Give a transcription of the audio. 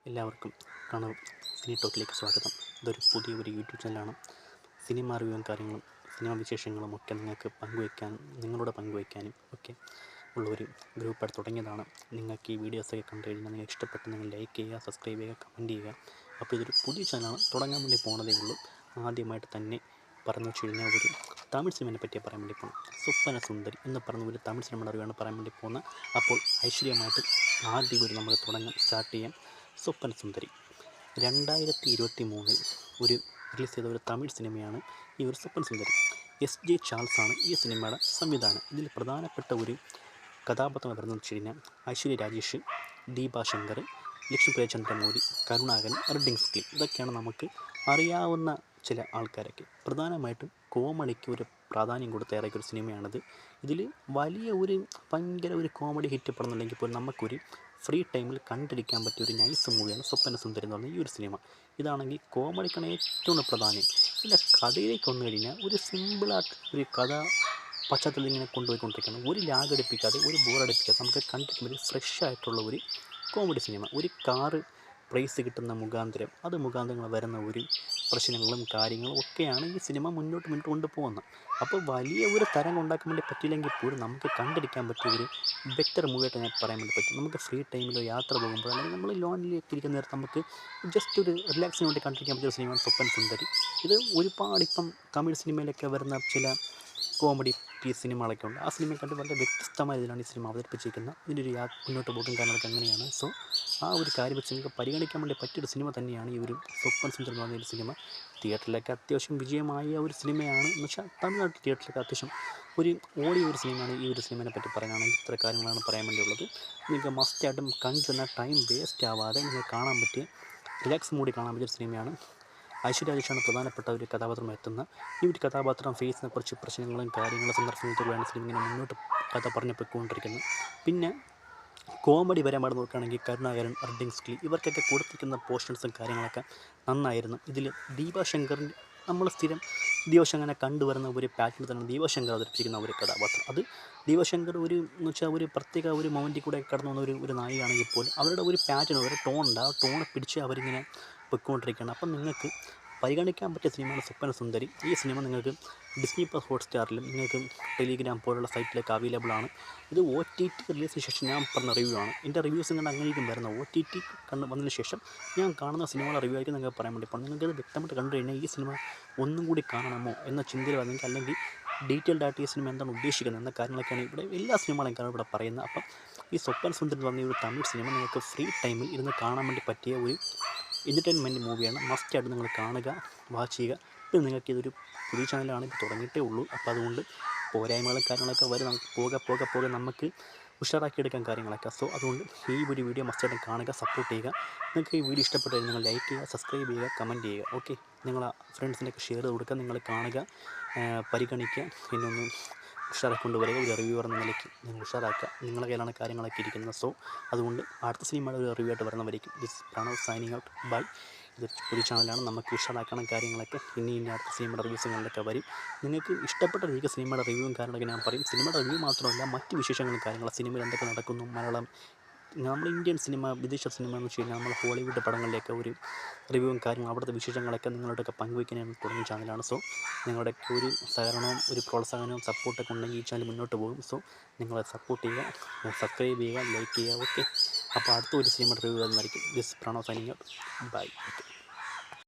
എല്ലാവർക്കും കണവ് സിനി ടോക്കിലേക്ക് സ്വാഗതം. ഇതൊരു പുതിയൊരു യൂട്യൂബ് ചാനലാണ്. സിനിമ റിവ്യൂവും കാര്യങ്ങളും സിനിമ വിശേഷങ്ങളും ഒക്കെ നിങ്ങൾക്ക് നിങ്ങളോട് പങ്കുവയ്ക്കാനും ഒക്കെ ഉള്ളൊരു ഗ്രൂപ്പായിട്ട് തുടങ്ങിയതാണ്. നിങ്ങൾക്ക് ഈ വീഡിയോസൊക്കെ കണ്ടു കഴിഞ്ഞാൽ നിങ്ങൾക്ക് ഇഷ്ടപ്പെട്ട് നിങ്ങൾ ലൈക്ക് ചെയ്യുക, സബ്സ്ക്രൈബ് ചെയ്യുക, കമൻറ്റ് ചെയ്യുക. അപ്പോൾ ഇതൊരു പുതിയ ചാനലാണ്, തുടങ്ങാൻ വേണ്ടി പോകുന്നതേ ഉള്ളൂ. ആദ്യമായിട്ട് തന്നെ പറഞ്ഞു വെച്ച് കഴിഞ്ഞാൽ ഒരു തമിഴ് സിനിമയെ പറ്റി പറയാൻ വേണ്ടി പോകുന്നു. സ്വപ്ന സുന്ദരി എന്ന് പറഞ്ഞ ഒരു തമിഴ് സിനിമയുടെ അറിവാണ് പറയാൻ വേണ്ടി പോകുന്നത്. അപ്പോൾ ഐശ്വര്യമായിട്ട് ആദ്യം ഒരു നമുക്ക് സ്റ്റാർട്ട് ചെയ്യാം. സ്വപ്ന സുന്ദരി 2023 ഒരു റിലീസ് ചെയ്ത ഒരു തമിഴ് സിനിമയാണ് ഈ ഒരു സ്വപ്ന സുന്ദരി. SJ ചാൾസാണ് ഈ സിനിമയുടെ സംവിധാനം. ഇതിൽ പ്രധാനപ്പെട്ട ഒരു കഥാപാത്രം വരുന്നത് വെച്ച് കഴിഞ്ഞാൽ ഐശ്വര്യ രാജേഷ്, ദീപ ശങ്കർ, ലക്ഷ്മിപ്രിയ ചന്ദ്രമൗലി, കരുണാകരൻ, റെഡ്ഡിങ്സ് ക്ലീ, ഇതൊക്കെയാണ് നമുക്ക് അറിയാവുന്ന ചില ആൾക്കാരൊക്കെ. പ്രധാനമായിട്ടും കോമഡിക്ക് ഒരു പ്രാധാന്യം കൊടുത്ത് ഇറക്കിയ ഒരു സിനിമയാണിത്. ഇതിൽ വലിയ ഭയങ്കര ഒരു കോമഡി ഹിറ്റ് പെടുന്നുണ്ടെങ്കിൽ പോലും നമുക്കൊരു ഫ്രീ ടൈമിൽ കണ്ടിരിക്കാൻ പറ്റിയ ഒരു നൈസ് മൂവിയാണ് സ്വപ്ന സുന്ദരി എന്ന് പറഞ്ഞ ഈ ഒരു സിനിമ. ഇതാണെങ്കിൽ കോമഡിക്കാണ് ഏറ്റവും പ്രാധാന്യം. ഇല്ല, കഥയിലേക്ക് വന്നു കഴിഞ്ഞാൽ ഒരു സിമ്പിളായിട്ട് ഒരു കഥ പശ്ചാത്തലത്തിൽ ഇങ്ങനെ കൊണ്ടുപോയിക്കൊണ്ടിരിക്കുകയാണ്. ഒരു ലാഗടിപ്പിക്കാതെ, ഒരു ബോറടിപ്പിക്കാതെ നമുക്ക് കണ്ടിരിക്കാൻ പറ്റിയ ഫ്രഷ് ആയിട്ടുള്ള ഒരു കോമഡി സിനിമ. ഒരു കാറ് പ്രൈസ് കിട്ടുന്ന മുഖാന്തരങ്ങൾ വരുന്ന ഒരു പ്രശ്നങ്ങളും കാര്യങ്ങളും ഒക്കെയാണ് ഈ സിനിമ മുന്നോട്ട് കൊണ്ടുപോകുന്നത്. അപ്പോൾ വലിയ ഒരു തരം ഉണ്ടാക്കാൻ വേണ്ടി പറ്റില്ലെങ്കിൽ പോലും നമുക്ക് കണ്ടിരിക്കാൻ പറ്റിയ ഒരു ബെറ്റർ മൂവിയായിട്ട് ഞാൻ പറയാൻ വേണ്ടി പറ്റും. നമുക്ക് ഫ്രീ ടൈമിൽ യാത്ര പോകുമ്പോൾ അല്ലെങ്കിൽ നമ്മൾ ലോണിലേക്ക് ഇരിക്കുന്ന നേരത്ത് നമുക്ക് ജസ്റ്റ് ഒരു റിലാക്സിന് വേണ്ടി കണ്ടിരിക്കാൻ പറ്റിയ ഒരു സിനിമയാണ് സ്വപ്ന സുന്ദരി. ഇത് ഒരുപാട് ഇപ്പം തമിഴ് സിനിമയിലൊക്കെ വരുന്ന ചില കോമഡി സിനിമകളൊക്കെ ഉണ്ട്. ആ സിനിമയെ കണ്ട് വളരെ വ്യത്യസ്തമായ ഇതിലാണ് ഈ സിനിമ അവതരിപ്പിച്ചിരിക്കുന്നത്. ഇതിൻ്റെ ഒരു മുന്നോട്ട് പോക്കും കാര്യങ്ങളൊക്കെ അങ്ങനെയാണ്. സോ ആ ഒരു കാര്യം വെച്ച് നിങ്ങൾക്ക് പരിഗണിക്കാൻ വേണ്ടി പറ്റിയൊരു സിനിമ തന്നെയാണ് ഈ ഒരു സ്വപ്ന സുന്ദരി എന്ന് പറഞ്ഞൊരു സിനിമ. തിയേറ്ററിലൊക്കെ അത്യാവശ്യം വിജയമായ ഒരു സിനിമയാണ്. എന്ന് വെച്ചാൽ തമിഴ്നാട്ടിൽ തിയേറ്ററിലൊക്കെ അത്യാവശ്യം ഓടിയ ഒരു സിനിമയാണ്. ഈ ഒരു സിനിമയെ പറ്റി പറയാനാണെങ്കിൽ ഇത്ര കാര്യങ്ങളാണ് പറയാൻ വേണ്ടിയുള്ളത്. നിങ്ങൾക്ക് മസ്റ്റായിട്ടും കണ്ടിരുന്ന ടൈം വേസ്റ്റ് ആവാതെ നിങ്ങൾക്ക് കാണാൻ പറ്റിയ റിലാക്സ് മൂടി കാണാൻ പറ്റിയ ഒരു സിനിമയാണ്. ഐശ്വര്യ രാജേഷാണ് പ്രധാനപ്പെട്ട ഒരു കഥാപാത്രം എത്തുന്ന. ഈ ഒരു കഥാപാത്രം ഫേസ് ചെയ്യുന്ന കുറച്ച് പ്രശ്നങ്ങളും കാര്യങ്ങളും സന്ദർഭങ്ങളിലൂടെയാണ് സിനിമ ഇങ്ങനെ മുന്നോട്ട് കഥ പറഞ്ഞു പോയിക്കൊണ്ടിരിക്കുന്നത്. പിന്നെ കോമഡി വരാൻ നോക്കുകയാണെങ്കിൽ കരുണാകരൻ, റെഡ്ഡിങ്സ് ക്ലീ, ഇവർക്കൊക്കെ കൊടുത്തിരിക്കുന്ന പോർഷൻസും കാര്യങ്ങളൊക്കെ നന്നായിരുന്നു. ഇതിൽ ദീപശങ്കറിൻ നമ്മൾ സ്ഥിരം ദീപശങ്കറിനെ കണ്ടുവരുന്ന ഒരു പാറ്റേൺ തന്നെ ദീപശങ്കർ അവതരിപ്പിച്ചിരിക്കുന്ന ഒരു കഥാപാത്രം. അത് ദീപശങ്കർ എന്ന് വെച്ചാൽ ഒരു പ്രത്യേക ഒരു മൊമെൻറ്റിൽ കൂടെ കടന്നു വന്ന ഒരു നായികയാണെങ്കിൽ പോലും അവരുടെ ഒരു പാറ്റേൺ, ഒരു ടോണുണ്ട്. ആ ടോണ് പിടിച്ച് അവരിങ്ങനെ പൊയ്ക്കൊണ്ടിരിക്കുകയാണ്. അപ്പം നിങ്ങൾക്ക് പരിഗണിക്കാൻ പറ്റിയ സിനിമയാണ് സ്വപ്ന സുന്ദരി. ഈ സിനിമ നിങ്ങൾക്ക് ഡിസ്നി പ്ലസ് ഹോട്ട്സ്റ്റാറിലും നിങ്ങൾക്ക് ടെലിഗ്രാം പോലുള്ള സൈറ്റിലേക്ക് അവൈലബിൾ ആണ്. ഇത് OTT റിലീസിന് ശേഷം ഞാൻ പറഞ്ഞ റിവ്യൂ ആണ്. എൻ്റെ റിവ്യൂസും കണ്ട് അങ്ങനെയും വരുന്നത് OTT വന്നതിന് ശേഷം ഞാൻ കാണുന്ന സിനിമകളുടെ റിവ്യൂ ആയിരിക്കും നിങ്ങൾക്ക് പറയാൻ വേണ്ടി. അപ്പോൾ നിങ്ങൾക്കത് വ്യക്തമായിട്ട് കണ്ടു കഴിഞ്ഞാൽ ഈ സിനിമ ഒന്നും കൂടി കാണണമോ എന്ന ചിന്തയിൽ വന്നെങ്കിൽ, അല്ലെങ്കിൽ ഡീറ്റെയിൽഡായിട്ട് ഈ സിനിമ എന്താണ് ഉദ്ദേശിക്കുന്നത് എന്ന കാര്യങ്ങളൊക്കെയാണ് ഇവിടെ എല്ലാ സിനിമകളെയും ഇവിടെ പറയുന്നത്. അപ്പം ഈ സ്വപ്ന സുന്ദരി എന്ന് പറഞ്ഞ ഒരു തമിഴ് സിനിമ നിങ്ങൾക്ക് ഫ്രീ ടൈമിൽ ഇരുന്ന് കാണാൻ വേണ്ടി പറ്റിയ ഒരു എൻ്റർടൈൻമെൻറ്റ് മൂവിയാണ്. മസ്റ്റായിട്ട് നിങ്ങൾ കാണുക, വാച്ച് ചെയ്യുക. ഇപ്പോൾ നിങ്ങൾക്കിതൊരു പുതിയ ചാനലാണ്, ഇപ്പോൾ തുടങ്ങിയിട്ടേ ഉള്ളൂ. അപ്പോൾ അതുകൊണ്ട് പോരായ്മകളും കാര്യങ്ങളൊക്കെ വരും. നമുക്ക് പോകെ നമുക്ക് ഉഷാറാക്കിയെടുക്കാൻ കാര്യങ്ങളൊക്കെ. സോ അതുകൊണ്ട് ഈ ഒരു വീഡിയോ മസ്റ്റായിട്ടും കാണുക, സപ്പോർട്ട് ചെയ്യുക. നിങ്ങൾക്ക് ഈ വീഡിയോ ഇഷ്ടപ്പെട്ടാൽ നിങ്ങൾ ലൈക്ക് ചെയ്യുക, സബ്സ്ക്രൈബ് ചെയ്യുക, കമൻറ്റ് ചെയ്യുക. ഓക്കെ, നിങ്ങൾ ഫ്രണ്ട്സിനൊക്കെ ഷെയർ ചെയ്ത് കൊടുക്കുക. നിങ്ങൾ കാണുക, പരിഗണിക്കുക, പിന്നെ ഒന്ന് ഉഷാറാക്കി കൊണ്ടുവരിക. ഒരു റിവ്യൂവർ എന്ന നിലയ്ക്ക് നിങ്ങൾ ഉഷാറാക്കുക. നിങ്ങളുടെ കയ്യിലാണ് കാര്യങ്ങളൊക്കെ ഇരിക്കുന്നത്. സോ അതുകൊണ്ട് അടുത്ത സിനിമയുടെ ഒരു റിവ്യൂ ആയിട്ട് വരുന്നവരേക്കും this Pranav signing out. Bye. ഇതൊരു പുതിയ ചാനലാണ്, നമുക്ക് ഉഷാറാക്കണം കാര്യങ്ങളൊക്കെ. ഇനി അടുത്ത സിനിമയുടെ റിവ്യൂസുകളിലൊക്കെ വരും. നിങ്ങൾക്ക് ഇഷ്ടപ്പെട്ട രീതിക്ക് സിനിമയുടെ റിവ്യൂവും കാര്യങ്ങളൊക്കെ ഞാൻ പറയും. സിനിമയുടെ റിവ്യൂ മാത്രമല്ല, മറ്റ് വിശേഷങ്ങളും കാര്യങ്ങളും സിനിമയിൽ എന്തൊക്കെ നടക്കുന്നു, മലയാളം, നമ്മൾ ഇന്ത്യൻ സിനിമ, വിദേശ സിനിമ എന്ന് വെച്ച് കഴിഞ്ഞാൽ നമ്മൾ ഹോളിവുഡ് പടങ്ങളിലേക്ക് ഒരു റിവ്യൂവും കാര്യങ്ങളും അവിടുത്തെ വിശേഷങ്ങളൊക്കെ നിങ്ങളോടൊക്കെ പങ്കുവയ്ക്കാനാണ് തുടങ്ങിയ ചാനലാണ്. സോ നിങ്ങളുടെയൊക്കെ ഒരു സഹകരണവും ഒരു പ്രോത്സാഹനവും സപ്പോർട്ടൊക്കെ ഉണ്ടെങ്കിൽ ഈ ചാനൽ മുന്നോട്ട് പോകും. സോ നിങ്ങൾ സപ്പോർട്ട് ചെയ്യുക, സബ്സ്ക്രൈബ് ചെയ്യുക, ലൈക്ക് ചെയ്യുക. ഓക്കെ, അപ്പോൾ അടുത്ത ഒരു സിനിമയുടെ റിവ്യൂ വരുന്നതായിരിക്കും. This Pranav signing out. Bye. Okay.